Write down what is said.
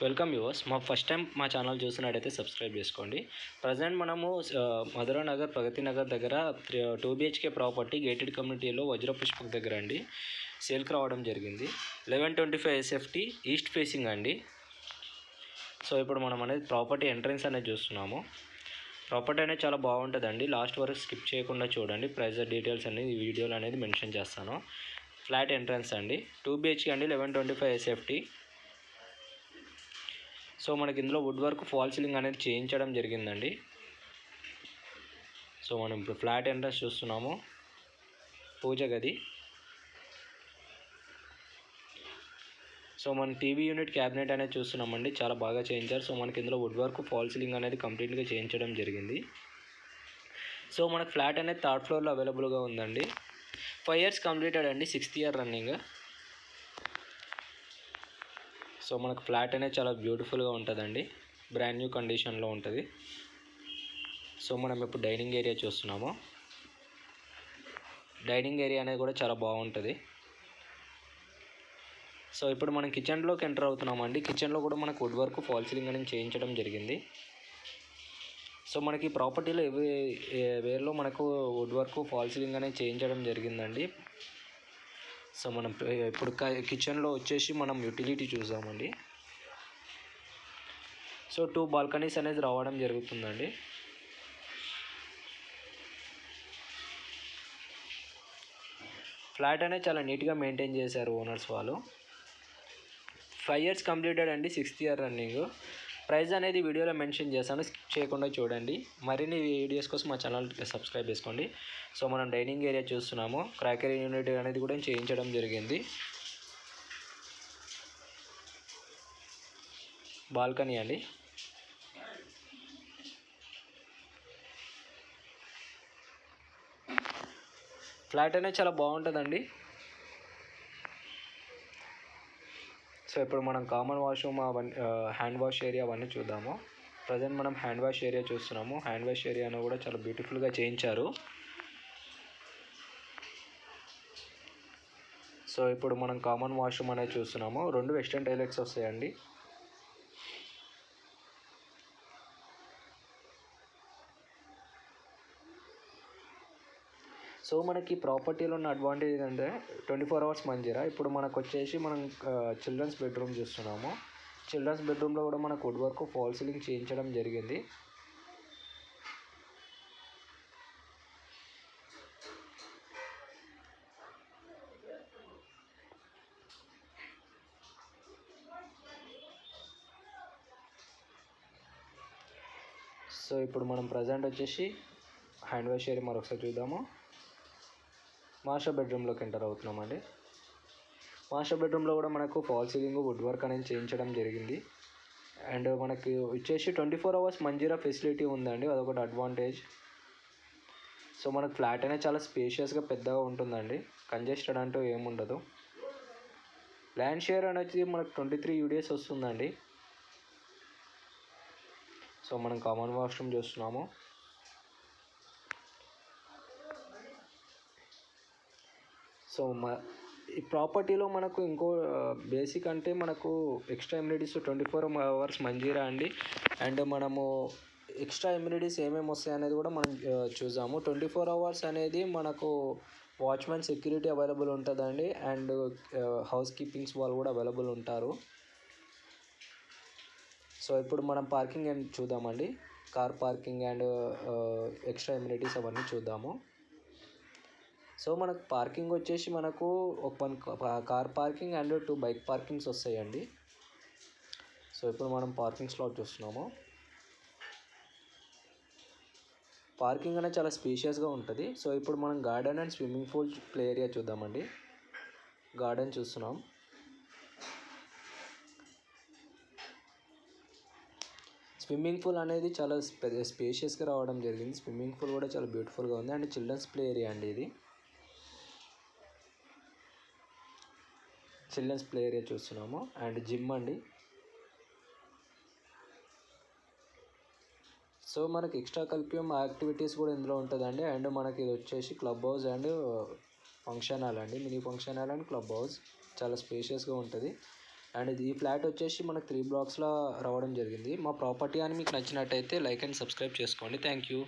Welcome yours. First time మా channel చూసినట్టయితే subscribe చేసుకోండి. ప్రజెంట్ మనము మధురా నగర్, ప్రగతి నగర్ దగ్గర 2 BHK ప్రాపర్టీ గేటెడ్ కమ్యూనిటీలో వజ్రపుష్పక్ దగ్గర అండి సేల్కి రావడం జరిగింది. 1125 SFT ఈస్ట్ ఫేసింగ్ అండి. సో ఇప్పుడు మనం అనేది ప్రాపర్టీ ఎంట్రన్స్ అనేది చూస్తున్నాము. ప్రాపర్టీ అనేది చాలా బాగుంటుందండి. లాస్ట్ వరకు స్కిప్ చేయకుండా చూడండి. ప్రైస్ డీటెయిల్స్ అనేది ఈ వీడియోలో అనేది మెన్షన్ చేస్తాను. ఫ్లాట్ ఎంట్రన్స్ అండి, 2 BHK అండి, 1125 SFT. సో మనకి ఇందులో వుడ్ వర్క్ ఫాల్ సీలింగ్ అనేది చేయించడం జరిగిందండి. సో మనం ఇప్పుడు ఫ్లాట్ ఎంట్రన్స్ చూస్తున్నాము. పూజ గది. సో మన టీవీ యూనిట్ క్యాబినెట్ అనేది చూస్తున్నామండి, చాలా బాగా చేయించారు. సో మనకి ఇందులో వుడ్ వర్క్ ఫాల్ సీలింగ్ అనేది కంప్లీట్గా చేయించడం జరిగింది. సో మనకు ఫ్లాట్ అనేది 3rd ఫ్లోర్లో అవైలబుల్గా ఉందండి. 5 years కంప్లీటెడ్ అండి, 6th year రన్నింగ్. సో మనకు ఫ్లాట్ అనేది చాలా బ్యూటిఫుల్గా ఉంటుందండి, బ్రాండ్ న్యూ కండిషన్లో ఉంటుంది. సో మనం ఇప్పుడు డైనింగ్ ఏరియా చూస్తున్నాము. డైనింగ్ ఏరియా అనేది కూడా చాలా బాగుంటుంది. సో ఇప్పుడు మనం కిచెన్లోకి ఎంటర్ అవుతున్నామండి. కిచెన్లో కూడా మనకు వుడ్ వర్క్ ఫాల్ సీలింగ్ అనేది చేయించడం జరిగింది. సో మనకి ప్రాపర్టీలో వేర్లో మనకు వుడ్ వర్క్ ఫాల్ సీలింగ్ అనేది చేయించడం జరిగిందండి. సో మనం ఇప్పుడు కిచెన్లో వచ్చేసి మనం యూటిలిటీ చూసామండి. సో 2 బాల్కనీస్ అనేది రావడం జరుగుతుందండి. ఫ్లాట్ అనేది చాలా నీట్గా మెయింటైన్ చేశారు ఓనర్స్ వాళ్ళు. 5 years కంప్లీటెడ్ అండి, 6th year రన్నింగ్. ప్రైస్ అనేది వీడియోలో మెన్షన్ చేశాను, స్కిప్ చేయకుండా చూడండి. మరిన్ని వీడియోస్ కోసం మా ఛానల్ సబ్స్క్రైబ్ చేసుకోండి. సో మనం డైనింగ్ ఏరియా చూస్తున్నాము. క్రాకరీ యూనిట్ అనేది కూడా చేయించడం జరిగింది. బాల్కనీ అండి. ఫ్లాట్ అనేది చాలా బాగుంటుందండి. సో ఇప్పుడు మనం common washroom, hand wash area అవన్నీ చూద్దాము. ప్రజెంట్ మనం హ్యాండ్ వాష్ ఏరియా చూస్తున్నాము. హ్యాండ్ వాష్ ఏరియాను కూడా చాలా బ్యూటిఫుల్గా చేయించారు. సో ఇప్పుడు మనం కామన్ వాష్రూమ్ అనేది చూస్తున్నాము. 2 వెస్టర్న్ టాయిలెట్స్ వస్తాయండి. సో మనకి ప్రాపర్టీలో ఉన్న అడ్వాంటేజ్ ఏంటంటే 24 hours మంజీరా. ఇప్పుడు మనకు వచ్చేసి మనం చిల్డ్రన్స్ బెడ్రూమ్ చూస్తున్నాము. చిల్డ్రన్స్ బెడ్రూమ్లో కూడా మనకు వుడ్ వర్క్ ఫాల్ సీలింగ్ చేయించడం జరిగింది. సో ఇప్పుడు మనం ప్రజెంట్ వచ్చేసి హ్యాండ్ వాష్ ఏరియా మరొకసారి చూద్దాము. మాస్టర్ బెడ్రూమ్లోకి ఎంటర్ అవుతున్నామండి. మాస్టర్ బెడ్రూమ్లో కూడా మనకు ఫాల్ సీలింగ్, వుడ్ వర్క్ అనేది చేయించడం జరిగింది. అండ్ మనకి వచ్చేసి 24 hours మంజీరా ఫెసిలిటీ ఉందండి, అదొకటి అడ్వాంటేజ్. సో మనకు ఫ్లాట్ అనేది చాలా స్పేషియస్గా పెద్దగా ఉంటుందండి, కంజెస్టెడ్ అంటూ ఏముండదు. ల్యాండ్ షేర్ అనేది మనకు 23 UDS వస్తుందండి. సో మనం కామన్ వాష్రూమ్ చూస్తున్నాము. సో ఈ ప్రాపర్టీలో మనకు ఇంకో బేసిక్ అంటే మనకు ఎక్స్ట్రా ఎమ్యూనిటీస్ 24 hours మంజీరా అండి. అండ్ మనము ఎక్స్ట్రా ఎమ్యూనిటీస్ ఏమేమి వస్తాయి అనేది కూడా మనం చూసాము. 24 hours అనేది మనకు వాచ్మెన్ సెక్యూరిటీ అవైలబుల్ ఉంటుందండి. అండ్ హౌస్ కీపింగ్స్ వాళ్ళు కూడా అవైలబుల్ ఉంటారు. సో ఇప్పుడు మనం పార్కింగ్ అండ్ చూద్దామండి. Car parking and extra amenities అవన్నీ చూద్దాము. సో మనకు పార్కింగ్ వచ్చేసి మనకు ఒక 1 car parking and 2 bike parkings వస్తాయండి. సో ఇప్పుడు మనం పార్కింగ్ స్లాట్ చూస్తున్నాము. పార్కింగ్ అనేది చాలా స్పేషియస్గా ఉంటుంది. సో ఇప్పుడు మనం garden and swimming pool play area చూద్దామండి. గార్డెన్ చూస్తున్నాం. స్విమ్మింగ్ పూల్ అనేది చాలా స్పేషియస్గా రావడం జరిగింది. స్విమ్మింగ్ పూల్ కూడా చాలా బ్యూటిఫుల్గా ఉంది. అండ్ చిల్డ్రన్స్ ప్లే ఏరియా అండి ఇది. చిల్డ్రన్స్ ప్లే ఏరియా చూస్తున్నాము. అండ్ జిమ్ అండి. సో మనకి ఎక్స్ట్రా కరిక్యులర్ యాక్టివిటీస్ కూడా ఇందులో ఉంటుందండి. అండ్ మనకి ఇది వచ్చేసి club house and function hall అండి. Mini function hall and club house చాలా స్పేషియస్గా ఉంటుంది. అండ్ ఇది ఈ ఫ్లాట్ వచ్చేసి మనకు 3 బ్లాక్స్లో రావడం జరిగింది. మా ప్రాపర్టీ అని మీకు నచ్చినట్టయితే లైక్ అండ్ సబ్స్క్రైబ్ చేసుకోండి. Thank you.